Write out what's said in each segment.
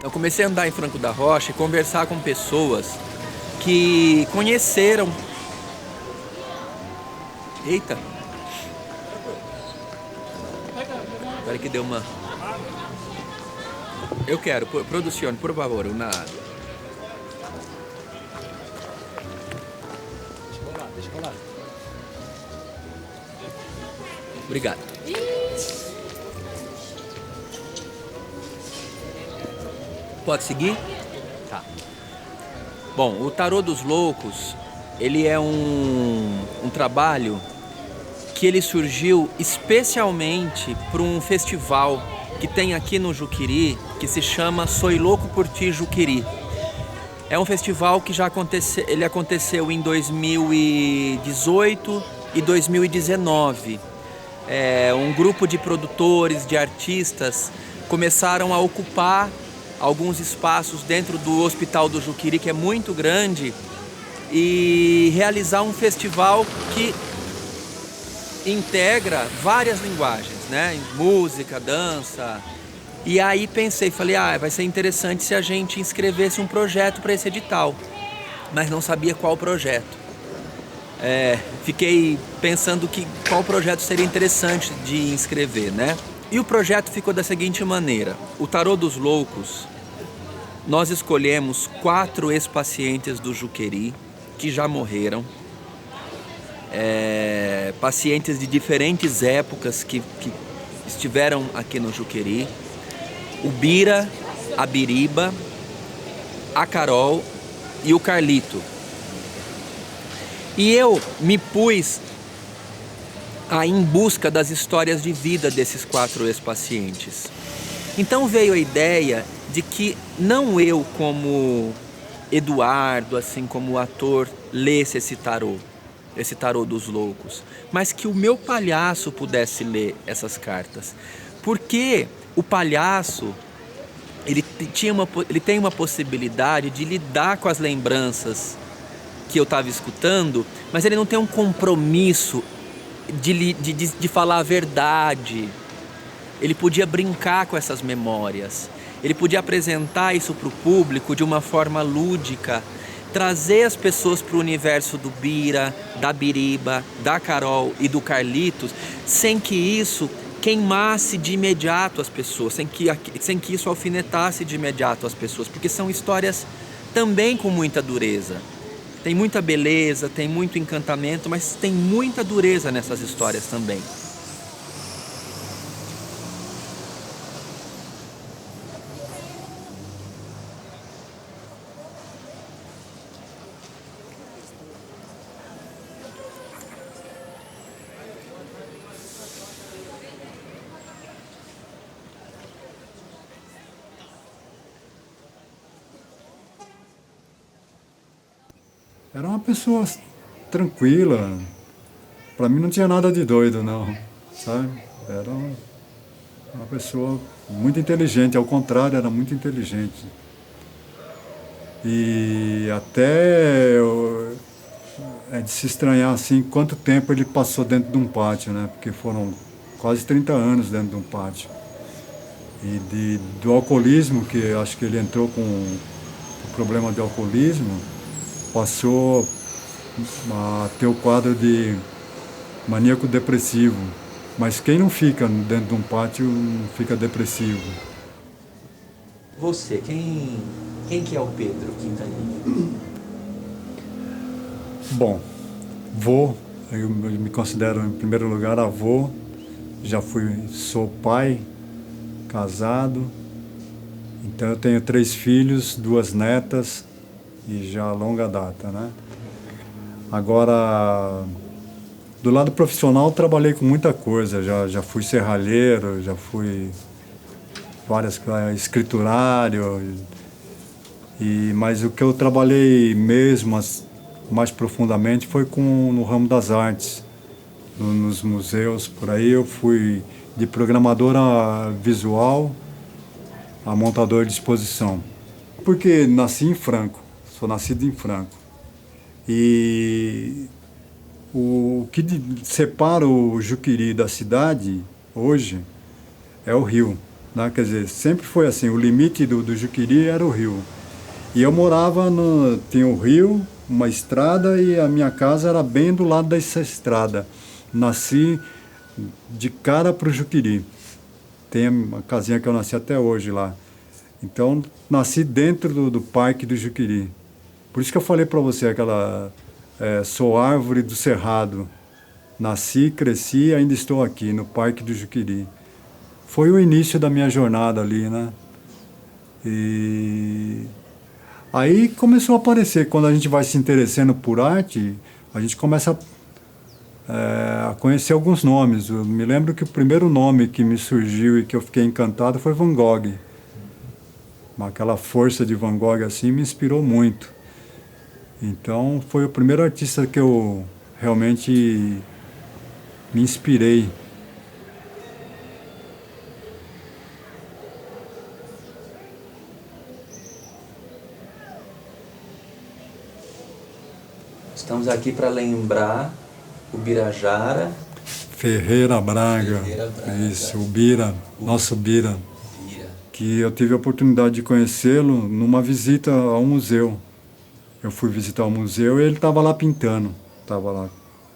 Eu comecei a andar em Franco da Rocha e conversar com pessoas que conheceram... Eita! Espera que deu uma... Eu quero, producione, por favor, uma água. Deixa eu rolar. Obrigado. Pode seguir? Tá. Bom, o Tarô dos Loucos, ele é um trabalho que ele surgiu especialmente para um festival que tem aqui no Juqueri, que se chama Soi Louco por Ti Juqueri. É um festival que já aconteceu em 2018 e 2019. Um grupo de produtores, de artistas, começaram a ocupar alguns espaços dentro do Hospital do Juqueri, que é muito grande, e realizar um festival que integra várias linguagens, né? Música, dança. E aí falei, vai ser interessante se a gente inscrevesse um projeto para esse edital, mas não sabia qual projeto. Fiquei pensando qual projeto seria interessante de inscrever, né? E o projeto ficou da seguinte maneira: o Tarô dos Loucos, nós escolhemos 4 ex-pacientes do Juqueri que já morreram, pacientes de diferentes épocas que estiveram aqui no Juqueri: o Bira, a Biriba, a Carol e o Carlito. E eu me pus em busca das histórias de vida desses 4 ex-pacientes. Então veio a ideia de que não eu, como Eduardo, assim como ator, lesse esse tarô dos loucos, mas que o meu palhaço pudesse ler essas cartas. Porque o palhaço, ele tem uma possibilidade de lidar com as lembranças que eu estava escutando, mas ele não tem um compromisso de falar a verdade. Ele podia brincar com essas memórias, ele podia apresentar isso para o público de uma forma lúdica, trazer as pessoas para o universo do Bira, da Biriba, da Carol e do Carlitos, sem que isso queimasse de imediato as pessoas, sem que isso alfinetasse de imediato as pessoas, porque são histórias também com muita dureza. Tem muita beleza, tem muito encantamento, mas tem muita dureza nessas histórias também. Era uma pessoa tranquila. Para mim não tinha nada de doido, não, sabe? Era uma pessoa muito inteligente, ao contrário, era muito inteligente. E até é de se estranhar assim quanto tempo ele passou dentro de um pátio, né? Porque foram quase 30 anos dentro de um pátio. E do alcoolismo, que acho que ele entrou com o problema de alcoolismo, passou a ter o quadro de maníaco depressivo. Mas quem não fica dentro de um pátio não fica depressivo. Você, quem que é o Pedro Quintanilha? Bom, eu me considero em primeiro lugar avô, sou pai, casado, então eu tenho 3 filhos, 2 netas e já a longa data, né? Agora, do lado profissional, trabalhei com muita coisa, já fui serralheiro, já fui escriturário, mas o que eu trabalhei mesmo mais profundamente foi no ramo das artes, nos museus. Por aí eu fui de programador a visual a montador de exposição. Porque nasci em Franco, sou nascido em Franco. E o que separa o Juqueri da cidade hoje é o rio, né? Quer dizer, sempre foi assim, o limite do Juqueri era o rio. E eu morava tinha o rio, uma estrada, e a minha casa era bem do lado dessa estrada. Nasci de cara para o Juqueri. Tem uma casinha que eu nasci até hoje lá. Então, nasci dentro do Parque do Juqueri. Por isso que eu falei para você, sou árvore do Cerrado. Nasci, cresci e ainda estou aqui, no Parque do Juqueri. Foi o início da minha jornada ali, né? E aí começou a aparecer, quando a gente vai se interessando por arte, a gente começa a conhecer alguns nomes. Eu me lembro que o primeiro nome que me surgiu e que eu fiquei encantado foi Van Gogh. Aquela força de Van Gogh assim me inspirou muito. Então foi o primeiro artista que eu realmente me inspirei. Estamos aqui para lembrar o Birajara Ferreira Braga, isso, o Bira, nosso Bira, que eu tive a oportunidade de conhecê-lo numa visita ao museu. Eu fui visitar o museu e ele estava lá pintando, estava lá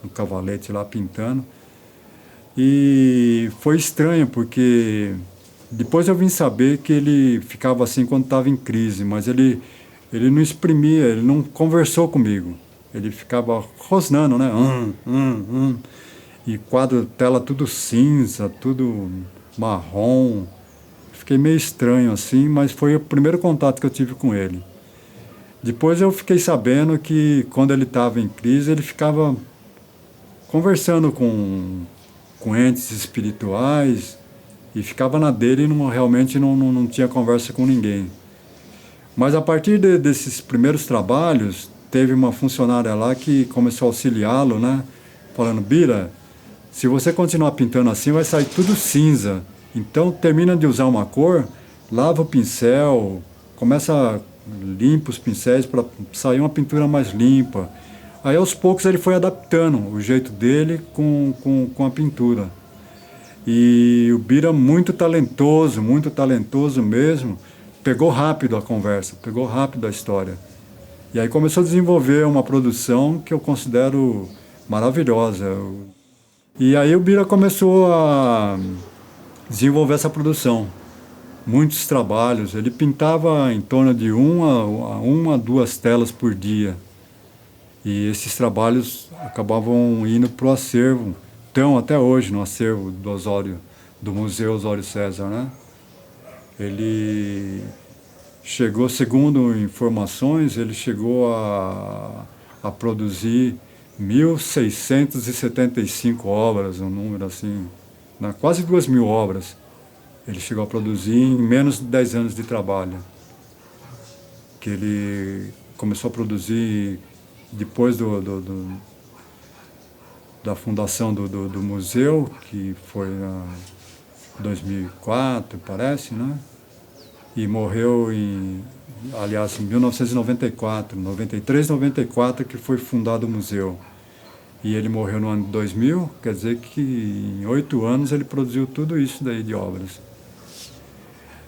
no cavalete lá pintando. E foi estranho, porque depois eu vim saber que ele ficava assim quando estava em crise, mas ele não exprimia, ele não conversou comigo. Ele ficava rosnando, né? E quadro, tela tudo cinza, tudo marrom. Fiquei meio estranho assim, mas foi o primeiro contato que eu tive com ele. Depois eu fiquei sabendo que quando ele estava em crise, ele ficava conversando com entes espirituais e ficava na dele e realmente não tinha conversa com ninguém. Mas a partir desses primeiros trabalhos, teve uma funcionária lá que começou a auxiliá-lo, né? Falando, Bira, se você continuar pintando assim, vai sair tudo cinza. Então termina de usar uma cor, lava o pincel, começa limpa os pincéis para sair uma pintura mais limpa. Aí aos poucos ele foi adaptando o jeito dele com a pintura. E o Bira muito talentoso mesmo, pegou rápido a conversa, pegou rápido a história. E aí começou a desenvolver uma produção que eu considero maravilhosa. E aí o Bira começou a desenvolver essa produção. Muitos trabalhos. Ele pintava em torno de uma a duas telas por dia. E esses trabalhos acabavam indo para o acervo. Estão até hoje no acervo do Osório, do Museu Osório César, né? Ele chegou, segundo informações, ele chegou a produzir 1.675 obras, um número assim, né? Quase 2.000 obras. Ele chegou a produzir em menos de 10 anos de trabalho. Que ele começou a produzir depois da fundação do museu, que foi em 2004, parece, né? E morreu em 1994, 93, 94, que foi fundado o museu. E ele morreu no ano de 2000, quer dizer que em 8 anos ele produziu tudo isso daí de obras.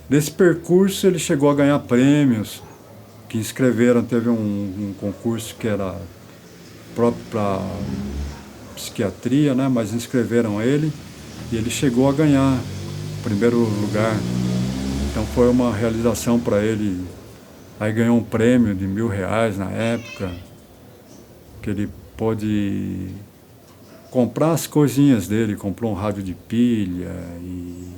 Nesse percurso ele chegou a ganhar prêmios, que inscreveram, teve um concurso que era próprio para psiquiatria, né? Mas inscreveram ele e ele chegou a ganhar o primeiro lugar. Então foi uma realização para ele. Aí ganhou um prêmio de R$ 1.000 na época, que ele pôde comprar as coisinhas dele, comprou um rádio de pilha e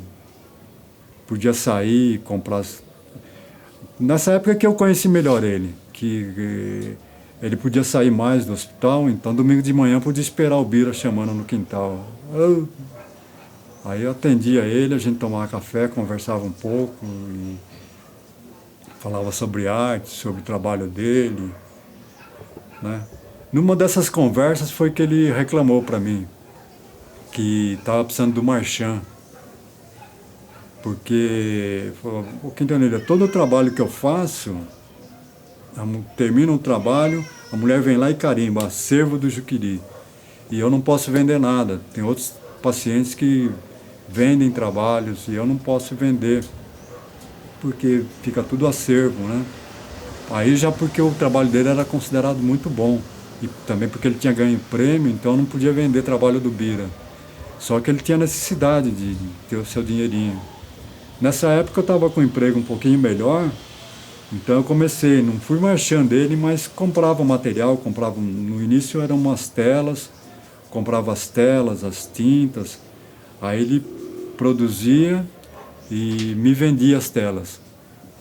podia sair, comprar. Nessa época que eu conheci melhor ele, que ele podia sair mais do hospital, então domingo de manhã eu podia esperar o Bira chamando no quintal. Aí eu atendia ele, a gente tomava café, conversava um pouco, e falava sobre arte, sobre o trabalho dele, né? Numa dessas conversas foi que ele reclamou para mim que estava precisando do marchand. Porque, falou, o Quintanilha, todo o trabalho que eu faço, termina um trabalho, a mulher vem lá e carimba, acervo do Juqueri. E eu não posso vender nada. Tem outros pacientes que vendem trabalhos e eu não posso vender, porque fica tudo acervo, né? Aí já porque o trabalho dele era considerado muito bom. E também porque ele tinha ganho prêmio, então não podia vender trabalho do Bira. Só que ele tinha necessidade de ter o seu dinheirinho. Nessa época eu estava com um emprego um pouquinho melhor, então eu comecei, não fui marchand dele, mas comprava material, no início eram umas telas, comprava as telas, as tintas, aí ele produzia e me vendia as telas.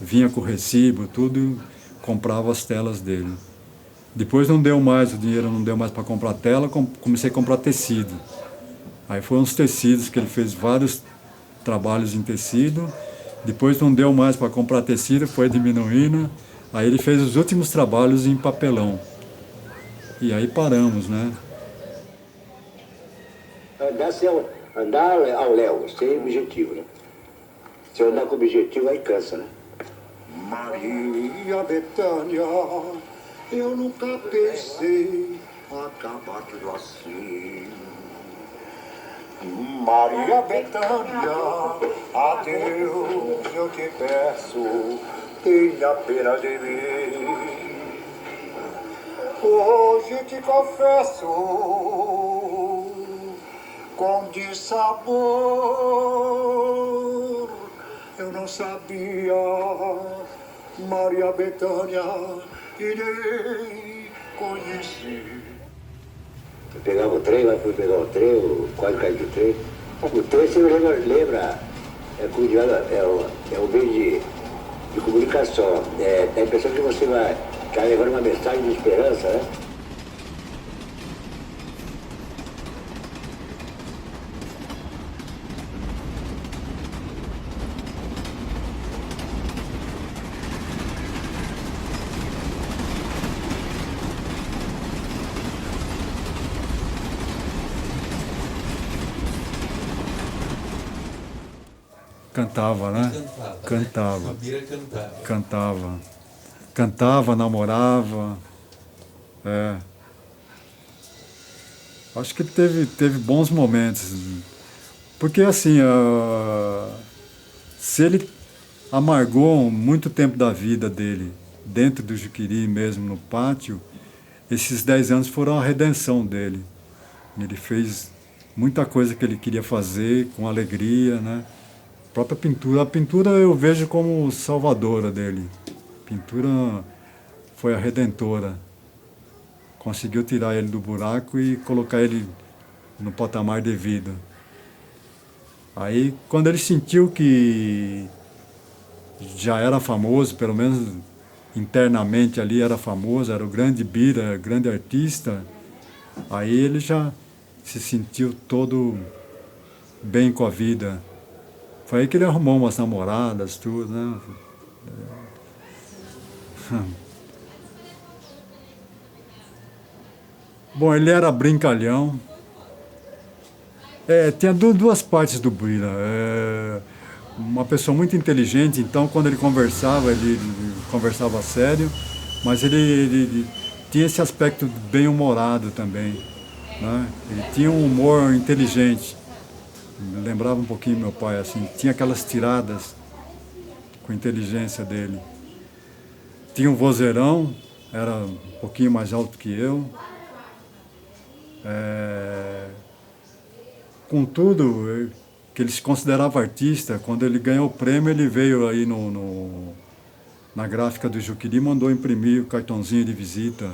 Vinha com o recibo, tudo, comprava as telas dele. Depois não deu mais, o dinheiro não deu mais para comprar tela, comecei a comprar tecido. Aí foram os tecidos que ele fez vários trabalhos em tecido. Depois não deu mais para comprar tecido, foi diminuindo. Aí ele fez os últimos trabalhos em papelão. E aí paramos, né? Andar ao léu, sem objetivo, né? Se eu andar com objetivo, aí cansa, né? Maria Bethânia, eu nunca pensei acabar tudo assim. Maria Bethânia, adeus, eu te peço, tenha pena de mim. Hoje te confesso, com dissabor, eu não sabia, Maria Bethânia, e nem conheci. Eu pegava o trem, lá fui pegar o trem, eu quase caí do trem. O trem você lembra é um meio de comunicação. Dá a impressão que você vai levando uma mensagem de esperança, né? Cantava, né? Cantava. A Bira cantava. Cantava. Cantava, namorava. É. Acho que teve bons momentos. Porque assim, se ele amargou muito tempo da vida dele dentro do Juqueri mesmo, no pátio, esses 10 anos foram a redenção dele. Ele fez muita coisa que ele queria fazer com alegria, né? A própria pintura. A pintura eu vejo como salvadora dele. A pintura foi a redentora. Conseguiu tirar ele do buraco e colocar ele no patamar devido. Aí, quando ele sentiu que já era famoso, pelo menos internamente ali era famoso, era o grande Bira, grande artista, aí ele já se sentiu todo bem com a vida. Foi aí que ele arrumou umas namoradas, tudo, né? Bom, ele era brincalhão. Tinha duas partes do Bira. Uma pessoa muito inteligente, então quando ele conversava sério, mas ele tinha esse aspecto bem-humorado também, né? Ele tinha um humor inteligente. Lembrava um pouquinho meu pai, assim, tinha aquelas tiradas com a inteligência dele. Tinha um vozeirão, era um pouquinho mais alto que eu. Contudo, que ele se considerava artista, quando ele ganhou o prêmio, ele veio aí na gráfica do Juqueri, mandou imprimir o cartãozinho de visita.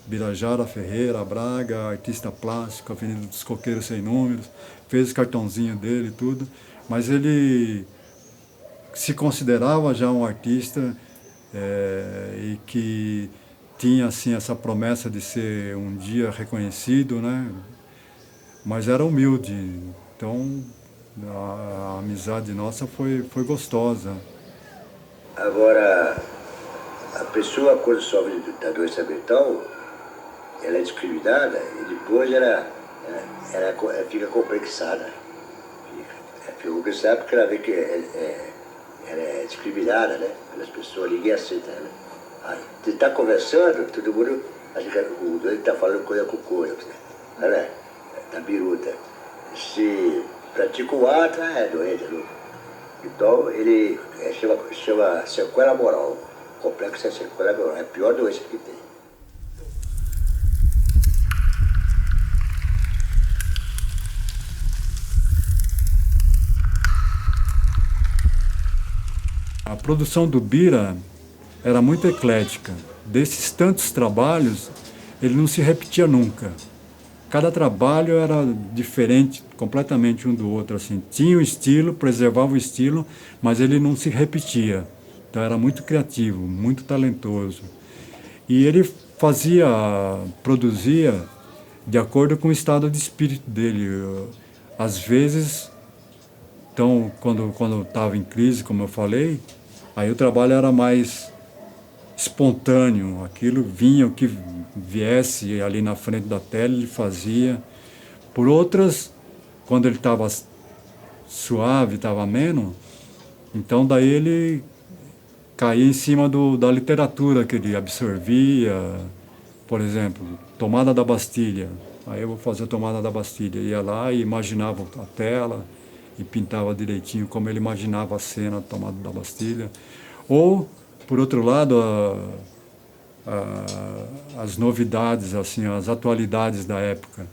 Birajara Ferreira, Braga, artista plástico, Avenida dos Coqueiros Sem Números, fez o cartãozinho dele e tudo, mas ele se considerava já um artista e que tinha assim essa promessa de ser um dia reconhecido, né? Mas era humilde, então a amizade nossa foi gostosa. Agora, a pessoa quando sofre da doença mental, ela é discriminada e depois fica complexada. Fica complexada porque ela vê que ela é discriminada, né? Pelas pessoas, ninguém aceita ela. Aí, você está conversando, todo mundo acha que o doido está falando coisa com coisa, né? Tá biruta. Se pratica o ato, é doente, é louco. Então ele chama sequela moral. O complexo é sequela moral, é a pior doença que tem. A produção do Bira era muito eclética. Desses tantos trabalhos, ele não se repetia nunca. Cada trabalho era diferente completamente um do outro, assim. Tinha o estilo, preservava o estilo, mas ele não se repetia. Então era muito criativo, muito talentoso. E ele produzia de acordo com o estado de espírito dele. Às vezes, então, quando estava em crise, como eu falei, aí o trabalho era mais espontâneo, aquilo vinha, o que viesse ali na frente da tela, ele fazia. Por outras, quando ele estava suave, estava ameno, então daí ele caía em cima da literatura que ele absorvia. Por exemplo, Tomada da Bastilha. Aí eu vou fazer a Tomada da Bastilha. Ia lá e imaginava a tela e pintava direitinho como ele imaginava a cena da Tomada da Bastilha. Ou, por outro lado, as novidades, assim, as atualidades da época.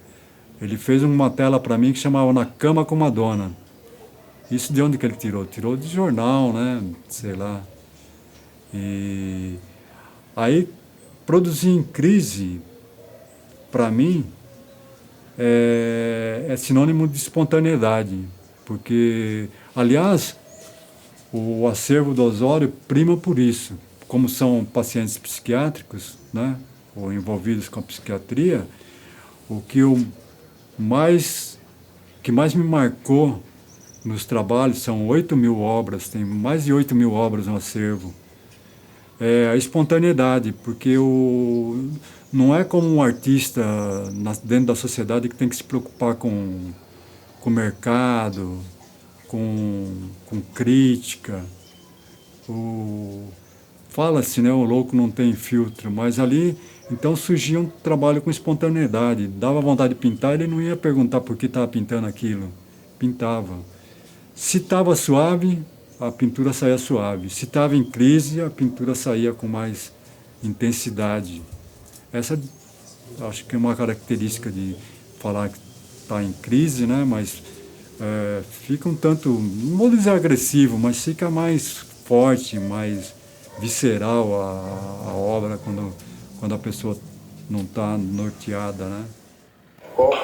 Ele fez uma tela para mim que chamava Na Cama com Madonna. Isso de onde que ele tirou? Tirou de jornal, né? Sei lá. E aí, produzir em crise, para mim, é sinônimo de espontaneidade. Porque, aliás, o acervo do Osório prima por isso. Como são pacientes psiquiátricos, né, ou envolvidos com a psiquiatria, o que mais me marcou nos trabalhos, são 8.000 obras, tem mais de 8.000 obras no acervo, é a espontaneidade, porque não é como um artista dentro da sociedade que tem que se preocupar com o mercado, com crítica. Fala-se, né, o louco não tem filtro, mas ali, então surgia um trabalho com espontaneidade. Dava vontade de pintar, ele não ia perguntar por que estava pintando aquilo. Pintava. Se estava suave, a pintura saía suave. Se estava em crise, a pintura saía com mais intensidade. Essa, acho que é uma característica de falar que está em crise, né, mas fica um tanto, não vou dizer agressivo, mas fica mais forte, mais visceral a obra quando a pessoa não está norteada, né? Confete,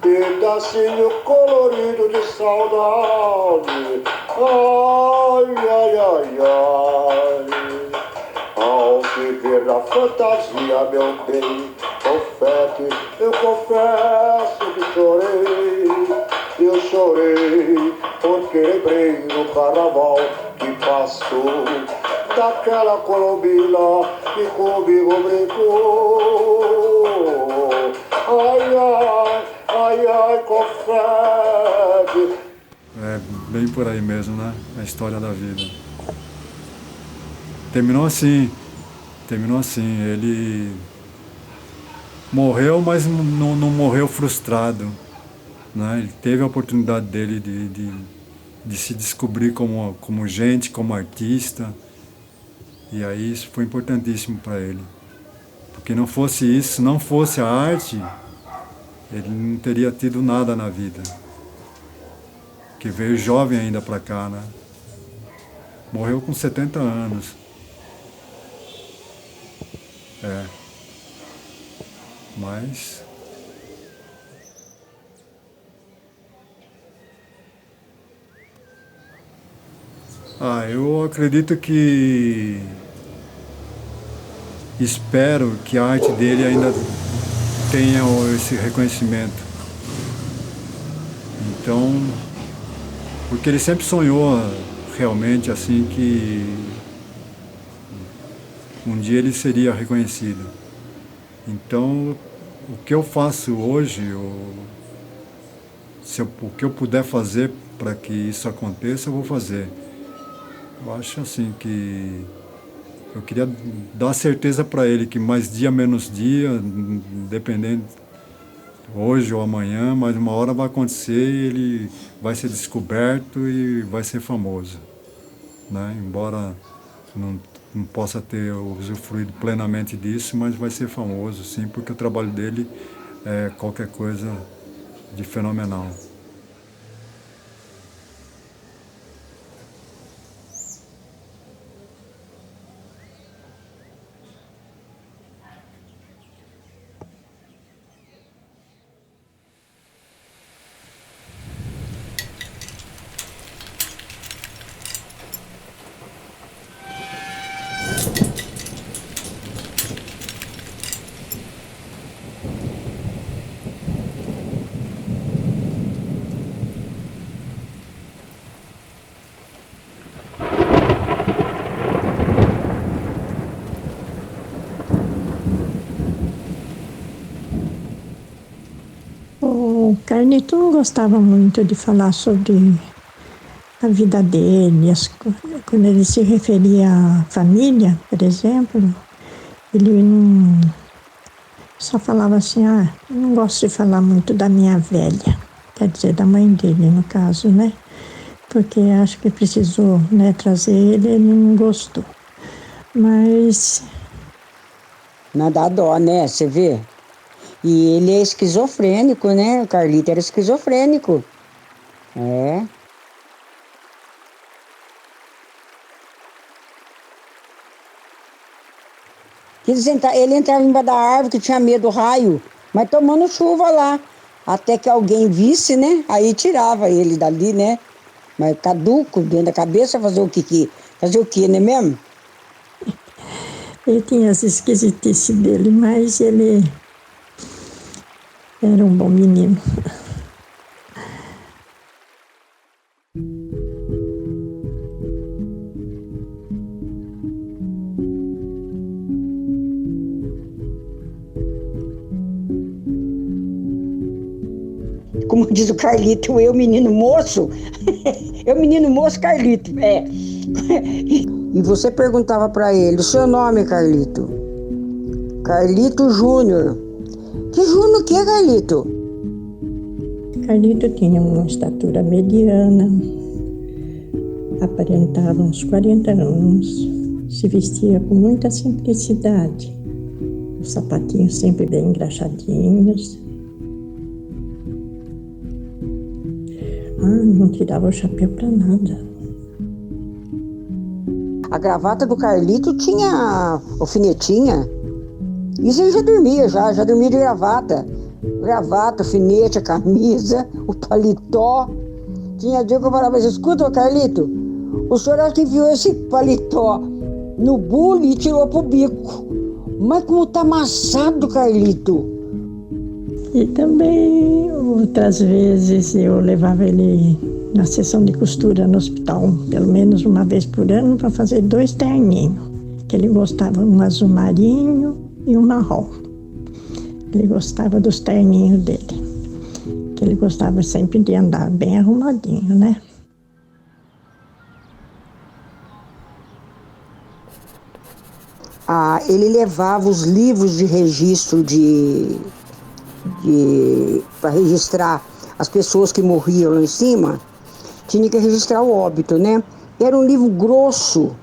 pedacinho colorido de saudade. Ai, ai, ai, ai. Ao viver da fantasia, meu bem, confete, eu confesso que chorei. Eu chorei porque lembrei do carnaval que passou, daquela colombina que comigo brincou. Ai, ai, ai, ai, confete. É bem por aí mesmo, né? A história da vida. Terminou assim. Ele morreu, mas não morreu frustrado, né? Ele teve a oportunidade dele de se descobrir como gente, como artista. E aí isso foi importantíssimo para ele. Porque não fosse isso, não fosse a arte, ele não teria tido nada na vida. Que veio jovem ainda para cá, né? Morreu com 70 anos. Mas eu acredito que espero que a arte dele ainda tenha esse reconhecimento. Então, porque ele sempre sonhou realmente assim que um dia ele seria reconhecido. Então, o que eu faço hoje, o que eu puder fazer para que isso aconteça, eu vou fazer. Eu acho assim que eu queria dar certeza para ele que mais dia menos dia, dependendo hoje ou amanhã, mas uma hora vai acontecer e ele vai ser descoberto e vai ser famoso, né? Embora não possa ter usufruído plenamente disso, mas vai ser famoso, sim, porque o trabalho dele é qualquer coisa de fenomenal. O Carlito não gostava muito de falar sobre a vida dele, quando ele se referia à família, por exemplo, ele não, só falava assim, não gosto de falar muito da minha velha, quer dizer, da mãe dele, no caso, né? Porque acho que precisou, né, trazer ele não gostou. Mas... Não dá dó, né? Você vê? E ele é esquizofrênico, né? O Carlito era esquizofrênico. É. Ele entrava embaixo da árvore que tinha medo do raio, mas tomando chuva lá. Até que alguém visse, né? Aí tirava ele dali, né? Mas caduco dentro da cabeça, fazer o quê? Fazer o quê, né mesmo? Ele tinha as esquisitices dele, mas ele era um bom menino. Como diz o Carlito, eu menino moço, eu menino moço Carlito, é. E você perguntava para ele, o seu nome, Carlito? Carlito Júnior. Que Júnior o que, Carlito? Carlito tinha uma estatura mediana, aparentava uns 40 anos, se vestia com muita simplicidade, os sapatinhos sempre bem engraxadinhos. Não tirava o chapéu para nada. A gravata do Carlito tinha alfinetinha. Isso ele já dormia de gravata. Gravata, alfinete, a camisa, o paletó. Tinha dia que eu falava assim, escuta, Carlito, o senhor acha que enfiou esse paletó no bule e tirou pro bico. Mas como tá amassado, Carlito. E também, outras vezes, eu levava ele na sessão de costura no hospital, pelo menos uma vez por ano, para fazer 2 terninhos. Que ele gostava, um azul marinho e um marrom. Ele gostava dos terninhos dele. Que ele gostava sempre de andar bem arrumadinho, né? Ele levava os livros de registro para registrar as pessoas que morriam lá em cima, tinha que registrar o óbito, né? Era um livro grosso,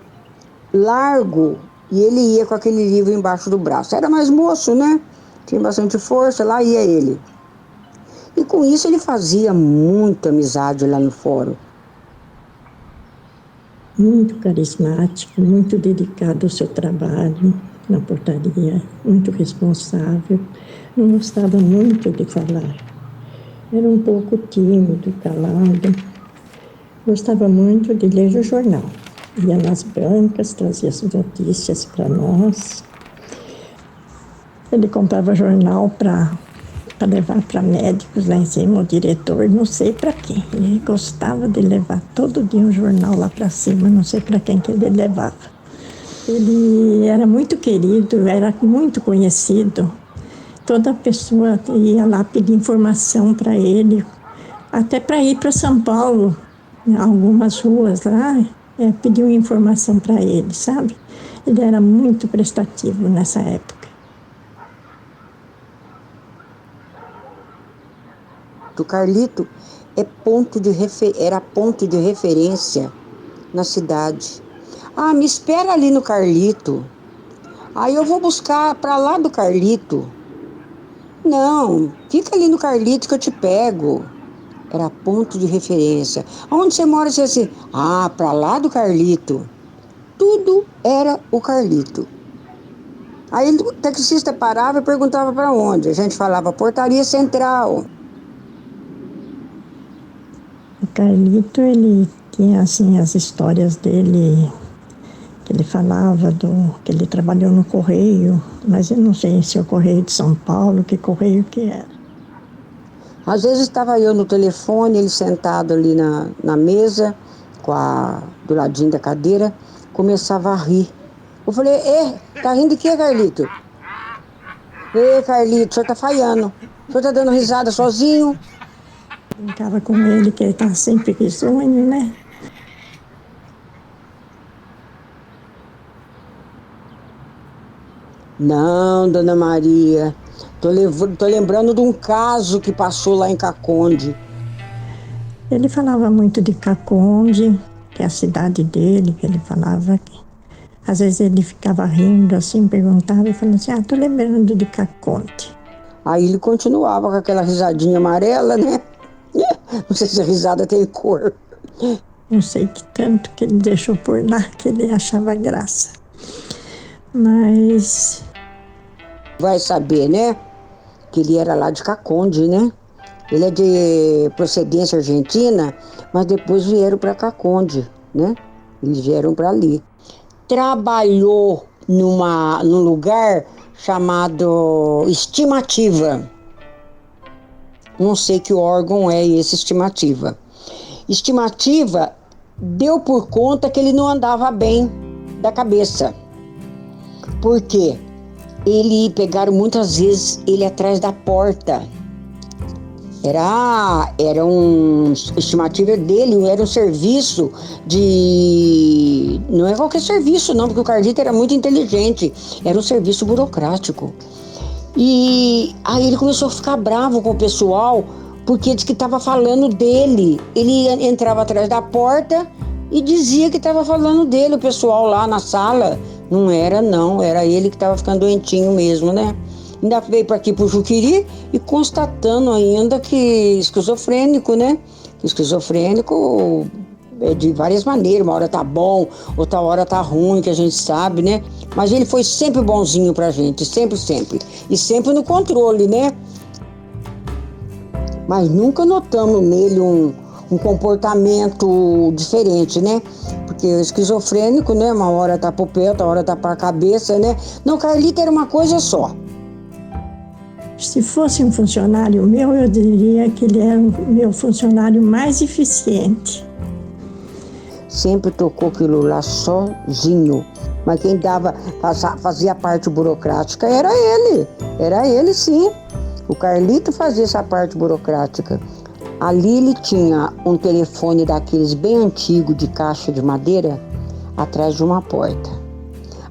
largo, e ele ia com aquele livro embaixo do braço. Era mais moço, né? Tinha bastante força, lá ia ele. E com isso ele fazia muita amizade lá no fórum. Muito carismático, muito dedicado ao seu trabalho na portaria, muito responsável. Não gostava muito de falar. Era um pouco tímido, calado. Gostava muito de ler o jornal. Ia nas bancas, trazia as notícias para nós. Ele comprava jornal para levar para médicos lá em cima, o diretor, não sei para quem. Ele gostava de levar todo dia um jornal lá para cima, não sei para quem que ele levava. Ele era muito querido, era muito conhecido. Toda pessoa ia lá pedir informação para ele, até para ir para São Paulo, em algumas ruas lá, pediam informação para ele, sabe? Ele era muito prestativo nessa época. O Carlito era ponto de referência na cidade. Ah, me espera ali no Carlito. Aí eu vou buscar para lá do Carlito. Não, fica ali no Carlito que eu te pego. Era ponto de referência. Onde você mora? Você assim, para lá do Carlito. Tudo era o Carlito. Aí o taxista parava e perguntava para onde. A gente falava Portaria Central. O Carlito, ele tinha assim as histórias dele, que ele falava que ele trabalhou no Correio, mas eu não sei se é o Correio de São Paulo, que Correio que era. Às vezes estava eu no telefone, ele sentado ali na mesa, do ladinho da cadeira, começava a rir. Eu falei, tá rindo de quê, Carlito? Carlito, o senhor tá falhando. O senhor tá dando risada sozinho? Brincava com ele, que ele estava sempre risonho, né? Não, dona Maria, tô lembrando de um caso que passou lá em Caconde. Ele falava muito de Caconde, que é a cidade dele, que ele falava que às vezes ele ficava rindo assim, perguntava e falava assim, tô lembrando de Caconde. Aí ele continuava com aquela risadinha amarela, né? Não sei se a risada tem cor. Não sei que tanto que ele deixou por lá, que ele achava graça. Mas... vai saber, né? Que ele era lá de Caconde, né? Ele é de procedência argentina, mas depois vieram para Caconde, né? Eles vieram para ali. Trabalhou num lugar chamado Estimativa. Não sei que órgão é esse Estimativa. Estimativa deu por conta que ele não andava bem da cabeça. Por quê? Pegaram muitas vezes ele atrás da porta. Era um estimativa dele, era um serviço não é qualquer serviço não, porque o Carlito era muito inteligente, era um serviço burocrático. E aí ele começou a ficar bravo com o pessoal, porque disse que estava falando dele. Ele entrava atrás da porta e dizia que estava falando dele, o pessoal lá na sala. Não era não, era ele que estava ficando doentinho mesmo, né? Ainda veio para aqui pro Juqueri e constatando ainda que esquizofrênico, né? Esquizofrênico é de várias maneiras, uma hora tá bom, outra hora tá ruim, que a gente sabe, né? Mas ele foi sempre bonzinho pra gente, sempre. E sempre no controle, né? Mas nunca notamos nele um comportamento diferente, né? Porque o esquizofrênico, né? Uma hora tá pro pé, outra hora tá pra cabeça, né? Não, Carlito era uma coisa só. Se fosse um funcionário meu, eu diria que ele era o meu funcionário mais eficiente. Sempre tocou aquilo lá sozinho. Mas quem fazia a parte burocrática era ele sim. O Carlito fazia essa parte burocrática. Ali ele tinha um telefone daqueles bem antigo de caixa de madeira atrás de uma porta.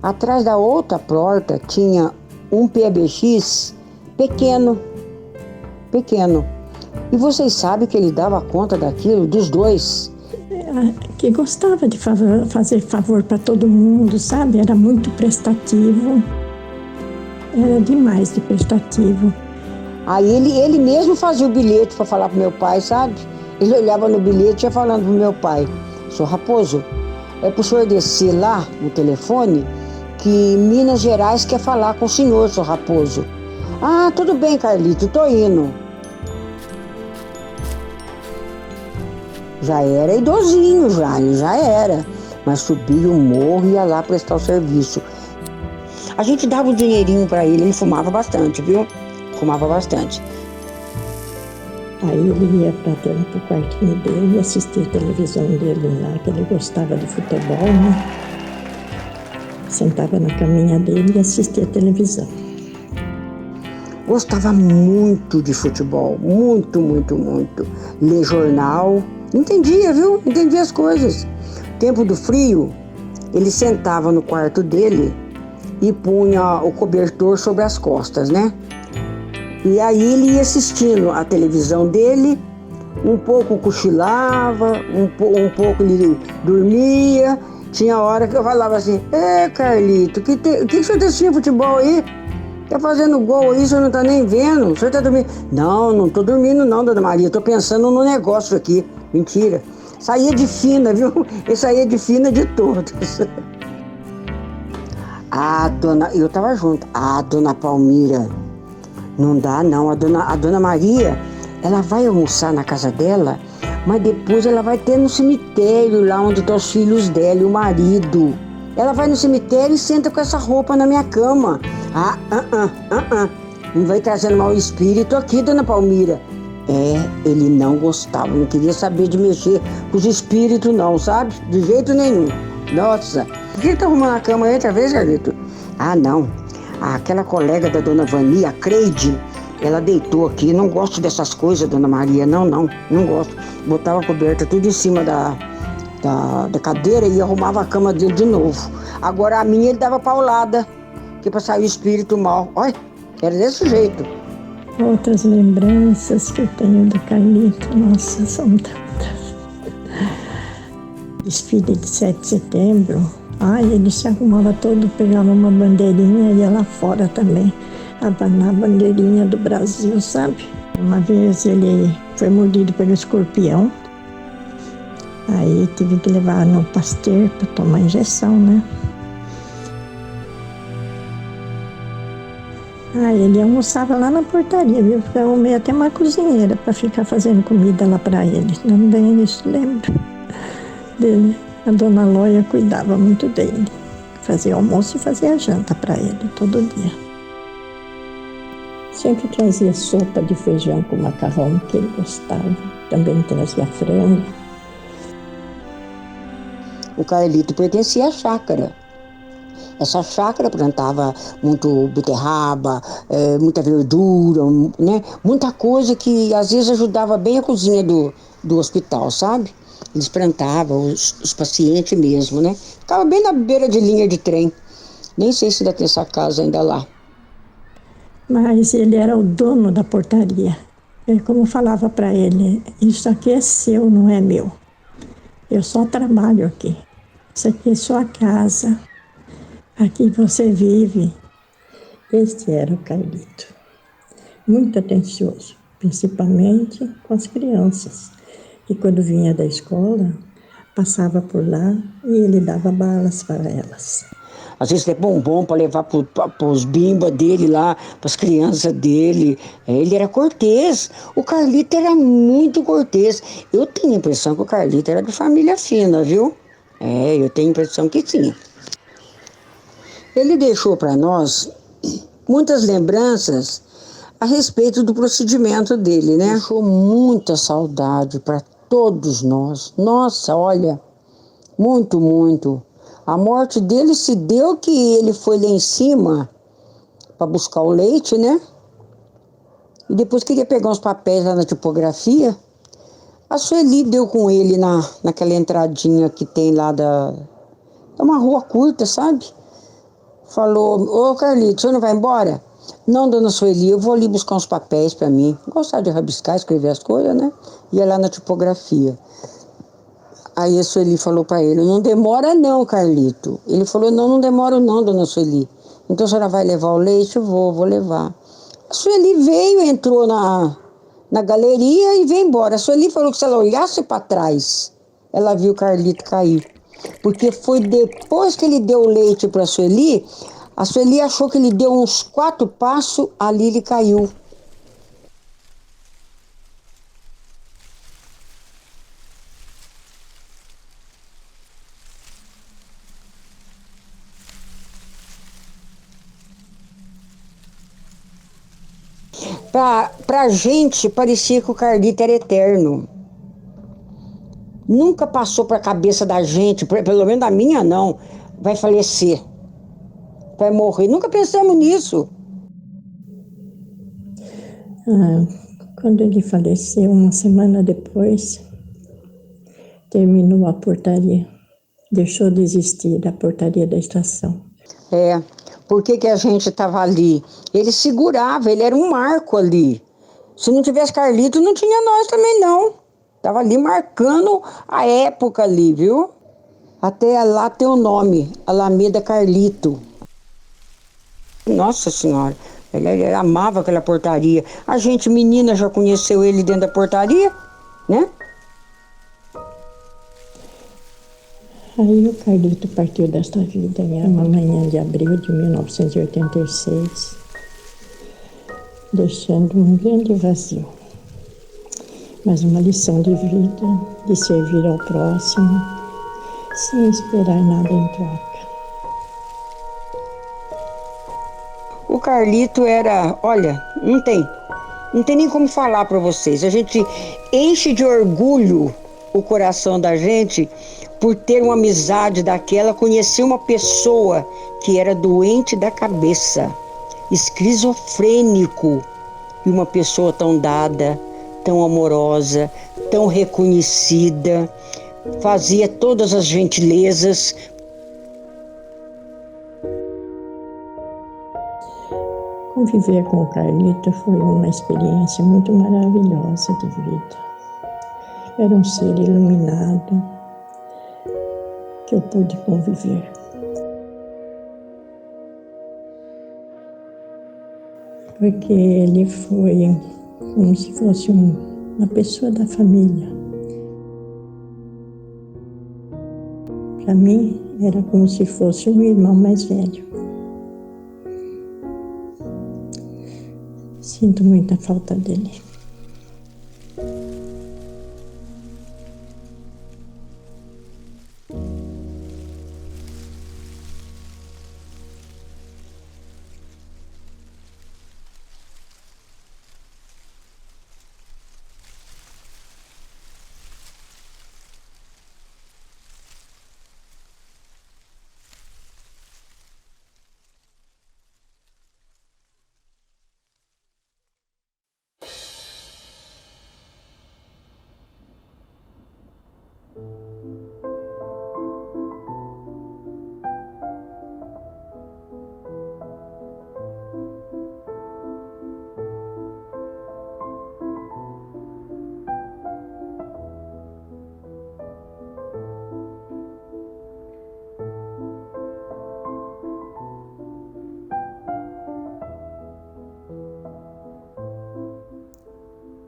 Atrás da outra porta tinha um PBX pequeno. E vocês sabem que ele dava conta daquilo, dos dois. Que gostava de fazer favor para todo mundo, sabe? Era muito prestativo. Era demais de prestativo. Aí ele mesmo fazia o bilhete para falar pro meu pai, sabe? Ele olhava no bilhete e ia falando pro meu pai: "Senhor Raposo, é pro senhor descer lá no telefone que Minas Gerais quer falar com o senhor, senhor Raposo." "Ah, tudo bem, Carlito, tô indo." Já era idosinho, já era. Mas subia o morro e ia lá prestar o serviço. A gente dava um dinheirinho para ele fumava bastante, viu? Fumava bastante. Aí ele ia pro quartinho dele e assistia a televisão dele lá, que ele gostava de futebol, né? sentava na caminha dele e assistia televisão. Gostava muito de futebol, muito, muito, muito. Ler jornal, entendia, viu? Entendia as coisas. Tempo do frio, ele sentava no quarto dele e punha o cobertor sobre as costas, né? E aí ele ia assistindo a televisão dele, um pouco cochilava, um pouco ele dormia. Tinha hora que eu falava assim, Carlito, o que o senhor tá assistindo futebol aí? Tá fazendo gol aí, o senhor não tá nem vendo? O senhor tá dormindo? Não tô dormindo não, dona Maria, tô pensando no negócio aqui. Mentira. Saía de fina, viu? Eu saía de fina de todos. Eu tava junto. Dona Palmira, não dá não. A dona Maria, ela vai almoçar na casa dela, mas depois ela vai ter no cemitério, lá onde estão os filhos dela e o marido. Ela vai no cemitério e senta com essa roupa na minha cama. Não vai trazendo mau espírito aqui, dona Palmira. Ele não gostava, não queria saber de mexer com os espíritos não, sabe? De jeito nenhum. Nossa, por que tá arrumando a cama aí outra vez, Carlito? Não. Aquela colega da dona Vani, a Creide, ela deitou aqui. Não gosto dessas coisas, dona Maria. Não gosto. Botava a coberta tudo em cima da cadeira e arrumava a cama dele de novo. Agora a minha ele dava paulada, que pra sair o espírito mal. Olha, era desse jeito. Outras lembranças que eu tenho do Carlito, nossa, são tantas. Desfile de 7 de setembro, ele se arrumava todo, pegava uma bandeirinha e ia lá fora também, abanar a bandeirinha do Brasil, sabe? Uma vez ele foi mordido pelo escorpião, aí tive que levar no Pasteur para tomar injeção, né? Ele almoçava lá na portaria, viu? Eu arrumei até uma cozinheira para ficar fazendo comida lá para ele. Não bem isso, lembro dele. A dona Loia cuidava muito dele. Fazia almoço e fazia janta para ele todo dia. Sempre trazia sopa de feijão com macarrão, que ele gostava. Também trazia frango. O Carlito pertencia à chácara. Essa chácara plantava muito beterraba, muita verdura, né? Muita coisa que às vezes ajudava bem a cozinha do hospital, sabe? Eles plantavam, os pacientes mesmo, né? Ficava bem na beira de linha de trem. Nem sei se ainda tem essa casa ainda lá. Mas ele era o dono da portaria. Como eu falava para ele, isso aqui é seu, não é meu. Eu só trabalho aqui. Isso aqui é sua casa. Aqui você vive. Este era o Carlito. Muito atencioso, principalmente com as crianças. E quando vinha da escola, passava por lá e ele dava balas para elas. Às vezes é bombom para levar para os bimba dele lá, para as crianças dele. Ele era cortês. O Carlito era muito cortês. Eu tenho a impressão que o Carlito era de família fina, viu? Eu tenho a impressão que sim. Ele deixou para nós muitas lembranças a respeito do procedimento dele, né? Deixou muita saudade para todos nós. Nossa, olha, muito, muito. A morte dele se deu que ele foi lá em cima para buscar o leite, né? E depois queria pegar uns papéis lá na tipografia. A Sueli deu com ele naquela entradinha que tem lá é uma rua curta, sabe? Falou, ô Carlito, o senhor não vai embora? Não, dona Sueli, eu vou ali buscar uns papéis para mim. Gostava de rabiscar, escrever as coisas, né? Ia lá na tipografia. Aí a Sueli falou para ele, não demora não, Carlito. Ele falou, não demora não, dona Sueli. Então a senhora vai levar o leite? Eu vou levar. A Sueli veio, entrou na galeria e veio embora. A Sueli falou que se ela olhasse para trás, ela viu o Carlito cair. Porque foi depois que ele deu o leite para a Sueli achou que ele deu uns 4 passos, ali ele caiu. Pra gente, parecia que o Carlito era eterno. Nunca passou para a cabeça da gente, pelo menos da minha não, vai falecer. vai morrer. Nunca pensamos nisso. Quando ele faleceu, uma semana depois, terminou a portaria. Deixou de existir a portaria da estação. Por que a gente estava ali? Ele segurava, ele era um marco ali. Se não tivesse Carlito, não tinha nós também, não. Estava ali marcando a época ali, viu? Até lá tem o nome, Alameda Carlito. Nossa Senhora, ele amava aquela portaria. A gente, menina, já conheceu ele dentro da portaria, né? Aí o Carlito partiu desta vida em uma manhã de abril de 1986, deixando um grande vazio. Mas uma lição de vida, de servir ao próximo, sem esperar nada em troca. O Carlito era, olha, não tem nem como falar para vocês. A gente enche de orgulho o coração da gente por ter uma amizade daquela, conhecer uma pessoa que era doente da cabeça, esquizofrênico, e uma pessoa tão dada, tão amorosa, tão reconhecida, fazia todas as gentilezas. Conviver com o Carlito foi uma experiência muito maravilhosa de vida. Era um ser iluminado que eu pude conviver. Porque ele foi como se fosse uma pessoa da família. Para mim, era como se fosse um irmão mais velho. Sinto muita falta dele.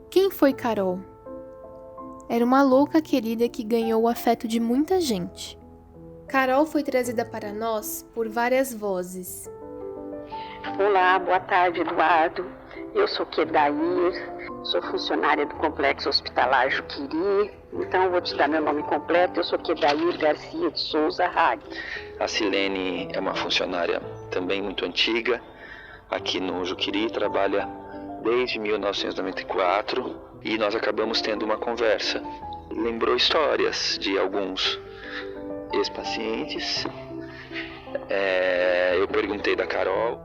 Quem foi Carol? Era uma louca querida que ganhou o afeto de muita gente. Carol foi trazida para nós por várias vozes. Olá, boa tarde, Eduardo. Eu sou Kedair, sou funcionária do Complexo Hospitalar Juquiri. Então, vou te dar meu nome completo. Eu sou Kedair Garcia de Souza Hag. A Silene é uma funcionária também muito antiga, aqui no Juquiri, trabalha desde 1994 e nós acabamos tendo uma conversa. Lembrou histórias de alguns ex-pacientes. Eu perguntei da Carol.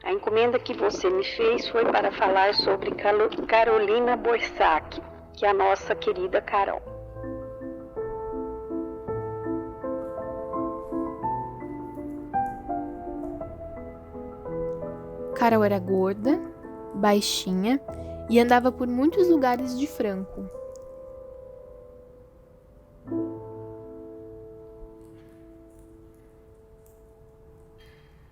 A encomenda que você me fez foi para falar sobre Carolina Borsach, que é a nossa querida Carol. Carol era gorda, baixinha e andava por muitos lugares de Franco.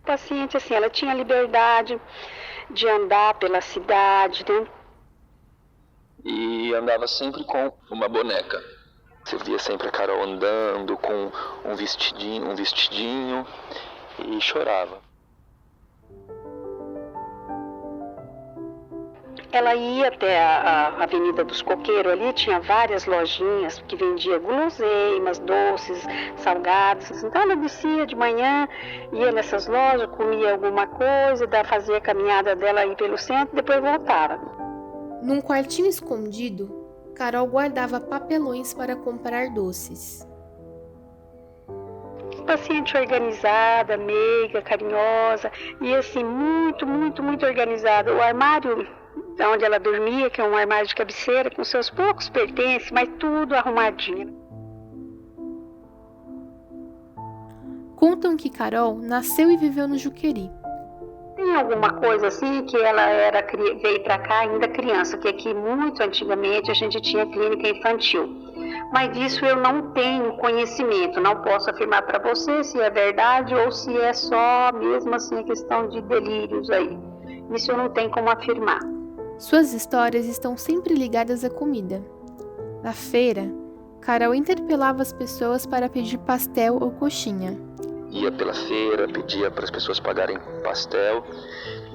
Paciente, assim, ela tinha liberdade de andar pela cidade, né? E andava sempre com uma boneca. Você via sempre a Carol andando com um vestidinho e chorava. Ela ia até a Avenida dos Coqueiros, ali tinha várias lojinhas que vendia guloseimas, doces, salgados. Então ela descia de manhã, ia nessas lojas, comia alguma coisa, fazia a caminhada dela aí pelo centro e depois voltava. Num quartinho escondido, Carol guardava papelões para comprar doces. paciente organizada, meiga, carinhosa e assim, muito, muito, muito organizada. O armário onde ela dormia, que é um armário de cabeceira, com seus poucos pertences, mas tudo arrumadinho. Contam que Carol nasceu e viveu no Juqueri. Tem alguma coisa assim que ela veio para cá ainda criança, que aqui muito antigamente a gente tinha clínica infantil. Mas disso eu não tenho conhecimento, não posso afirmar para você se é verdade ou se é só mesmo assim a questão de delírios aí. Isso eu não tenho como afirmar. Suas histórias estão sempre ligadas à comida. Na feira, Carol interpelava as pessoas para pedir pastel ou coxinha. Ia pela feira, pedia para as pessoas pagarem pastel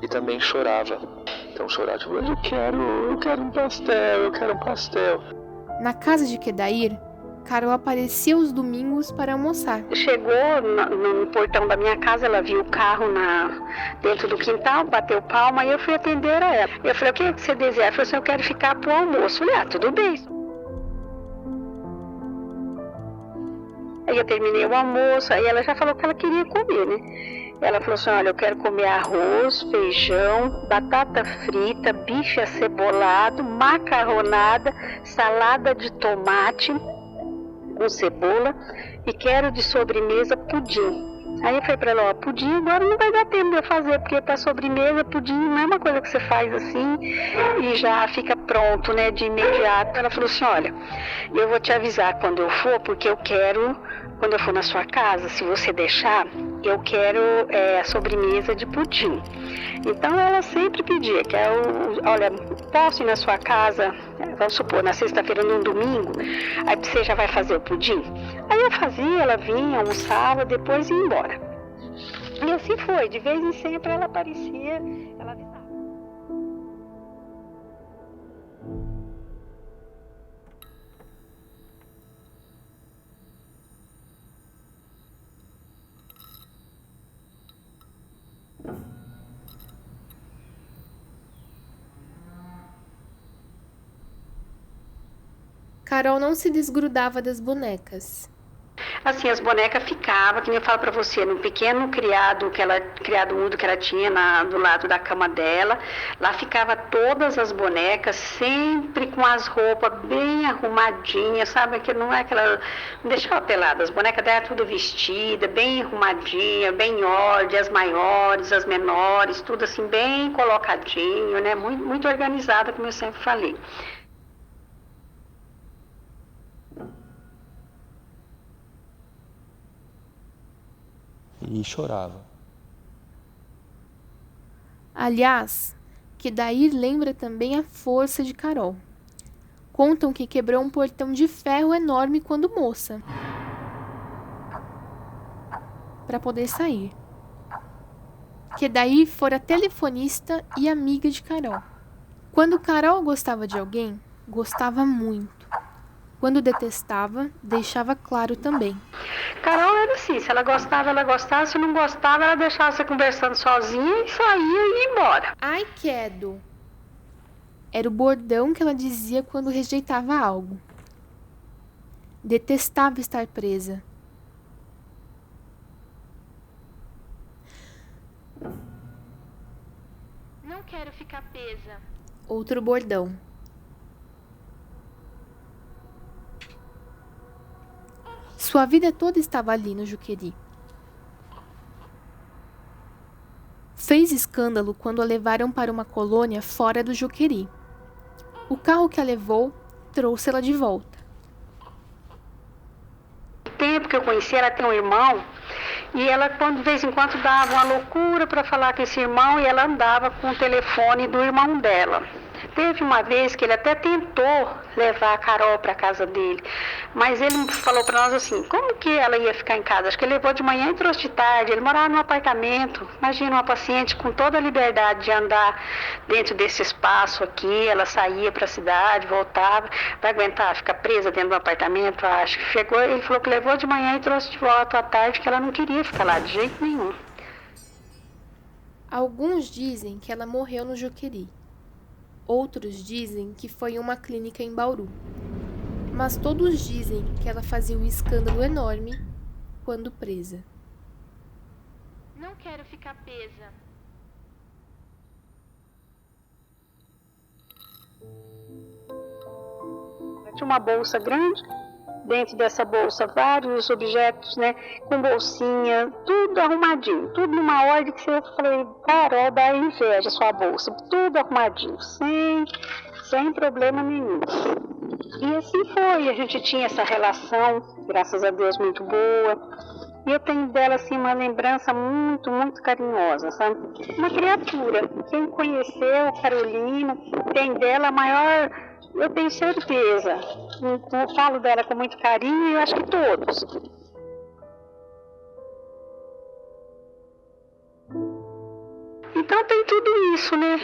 e também chorava. Então chorava, tipo, eu quero um pastel. Na casa de Quedair, Carol aparecia aos domingos para almoçar. Chegou no portão da minha casa, ela viu o carro dentro do quintal, bateu palma e eu fui atender a ela. Eu falei, o que você deseja? Ela falou assim, eu quero ficar pro almoço. Eu falei, tudo bem. Aí eu terminei o almoço, aí ela já falou que ela queria comer, né? Ela falou assim, olha, eu quero comer arroz, feijão, batata frita, bife acebolado, macarronada, salada de tomate com cebola e quero de sobremesa pudim. Aí eu falei pra ela, pudim agora não vai dar tempo de eu fazer, porque pra sobremesa, pudim não é uma coisa que você faz assim e já fica pronto, né, de imediato. Ela falou assim, olha, eu vou te avisar quando eu for, porque eu quero, quando eu for na sua casa, se você deixar, eu quero a sobremesa de pudim. Então ela sempre pedia, que olha, posso ir na sua casa, vamos supor, na sexta-feira, num domingo, aí você já vai fazer o pudim? Aí eu fazia, ela vinha, almoçava, depois ia embora. E assim foi, de vez em sempre ela aparecia, ela avisava. Carol não se desgrudava das bonecas. Assim, as bonecas ficavam, que nem eu falo pra você, no pequeno criado mudo que ela tinha do lado da cama dela, lá ficava todas as bonecas, sempre com as roupas bem arrumadinhas, sabe, que não é aquela, não deixava pelada, as bonecas dela tudo vestida, bem arrumadinha, bem ordem, as maiores, as menores, tudo assim, bem colocadinho, né, muito, muito organizada, como eu sempre falei. E chorava. Aliás, Quedair lembra também a força de Carol. Contam que quebrou um portão de ferro enorme quando moça, para poder sair. Quedair fora telefonista e amiga de Carol. Quando Carol gostava de alguém, gostava muito. Quando detestava, deixava claro também. Carol era assim, se ela gostava, se não gostava, ela deixava você conversando sozinha e saía e ia embora. Ai, quedo! Era o bordão que ela dizia quando rejeitava algo. Detestava estar presa. Não quero ficar presa. Outro bordão. Sua vida toda estava ali no Juqueri. Fez escândalo quando a levaram para uma colônia fora do Juqueri. O carro que a levou trouxe-la de volta. No tempo que eu conheci, ela tem um irmão e ela, de vez em quando, dava uma loucura para falar com esse irmão e ela andava com o telefone do irmão dela. Teve uma vez que ele até tentou levar a Carol para casa dele, mas ele falou para nós assim, como que ela ia ficar em casa? Acho que ele levou de manhã e trouxe de tarde, ele morava num apartamento. Imagina uma paciente com toda a liberdade de andar dentro desse espaço aqui, ela saía para a cidade, voltava, vai aguentar ficar presa dentro do apartamento? Acho que chegou, ele falou que levou de manhã e trouxe de volta à tarde, que ela não queria ficar lá de jeito nenhum. Alguns dizem que ela morreu no Juqueri. Outros dizem que foi em uma clínica em Bauru. Mas todos dizem que ela fazia um escândalo enorme quando presa. Não quero ficar presa. Tinha uma bolsa grande, dentro dessa bolsa vários objetos, né, com bolsinha, tudo arrumadinho, tudo numa ordem que eu falei, Carol, dá inveja a sua bolsa, tudo arrumadinho, sem problema nenhum. E assim foi, a gente tinha essa relação, graças a Deus, muito boa. E eu tenho dela, assim, uma lembrança muito, muito carinhosa, sabe? Uma criatura. Quem conheceu Carolina tem dela a maior, eu tenho certeza. Eu falo dela com muito carinho e eu acho que todos. Então tem tudo isso, né?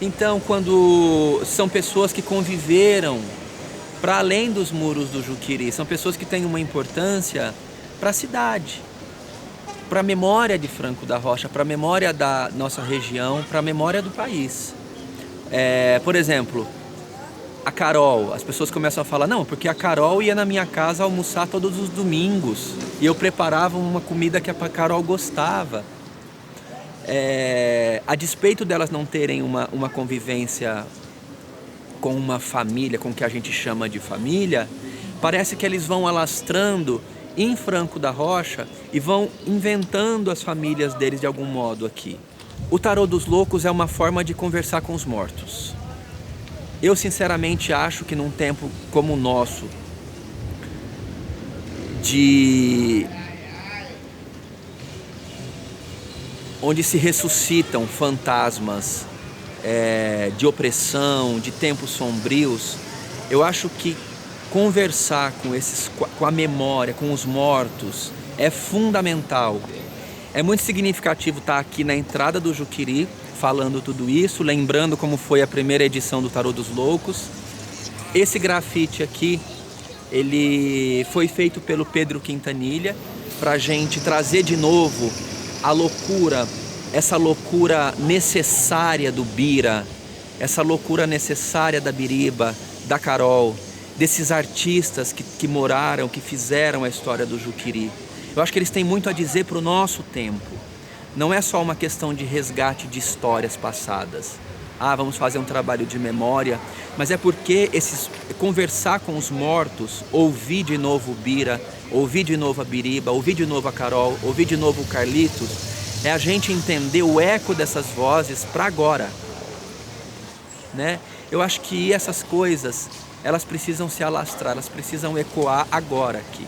Então, quando são pessoas que conviveram para além dos muros do Juquiri, são pessoas que têm uma importância para a cidade, para a memória de Franco da Rocha, para a memória da nossa região, para a memória do país. Por exemplo, a Carol, as pessoas começam a falar, não, porque a Carol ia na minha casa almoçar todos os domingos e eu preparava uma comida que a Carol gostava. A despeito delas não terem uma convivência com uma família, com o que a gente chama de família, parece que eles vão alastrando em Franco da Rocha e vão inventando as famílias deles de algum modo aqui. O Tarô dos Loucos é uma forma de conversar com os mortos. Eu sinceramente acho que num tempo como o nosso, onde se ressuscitam fantasmas de opressão, de tempos sombrios, eu acho que conversar com a memória, com os mortos, é fundamental. É muito significativo estar aqui na entrada do Juquiri, falando tudo isso, lembrando como foi a primeira edição do Tarô dos Loucos. Esse grafite aqui, ele foi feito pelo Pedro Quintanilha, para a gente trazer de novo a loucura, essa loucura necessária do Bira, essa loucura necessária da Biriba, da Carol, desses artistas que moraram, que fizeram a história do Juquiri. Eu acho que eles têm muito a dizer para o nosso tempo. Não é só uma questão de resgate de histórias passadas. Vamos fazer um trabalho de memória, mas é porque conversar com os mortos, ouvir de novo o Bira, ouvir de novo a Biriba, ouvir de novo a Carol, ouvir de novo o Carlitos, é a gente entender o eco dessas vozes para agora, né? Eu acho que essas coisas, elas precisam se alastrar, elas precisam ecoar agora aqui.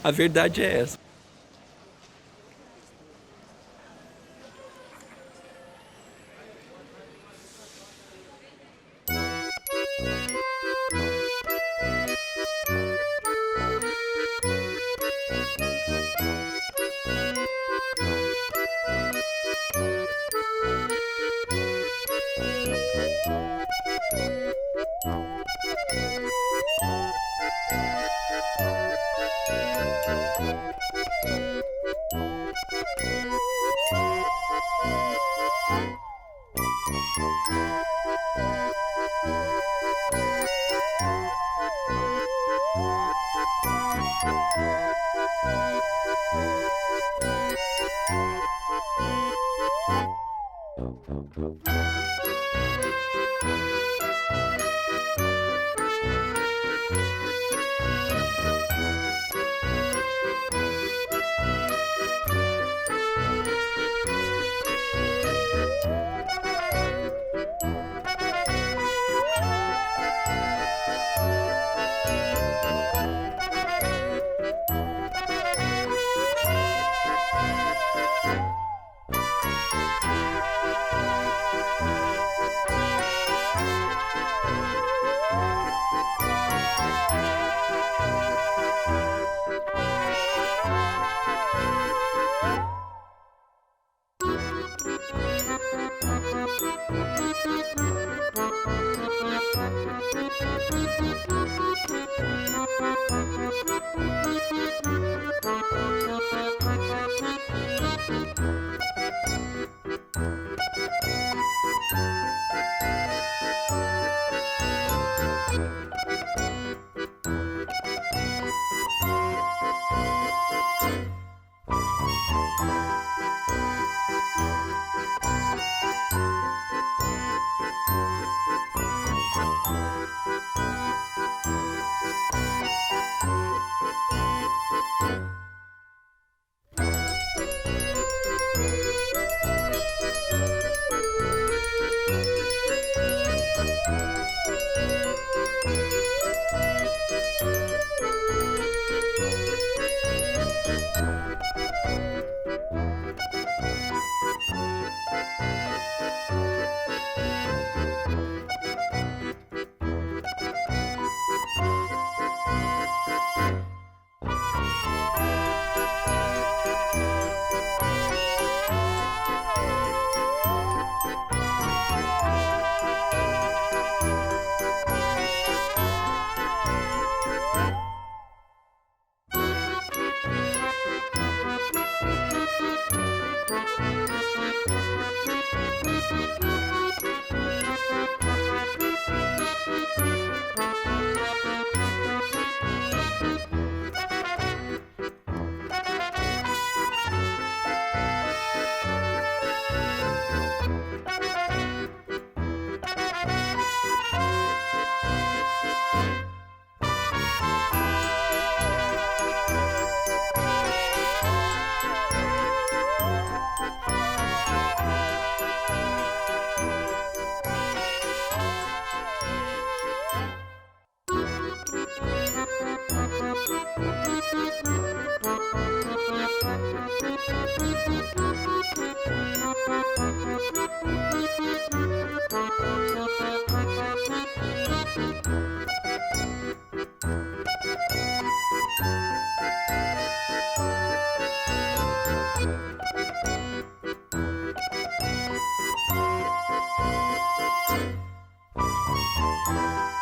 A verdade é essa. Música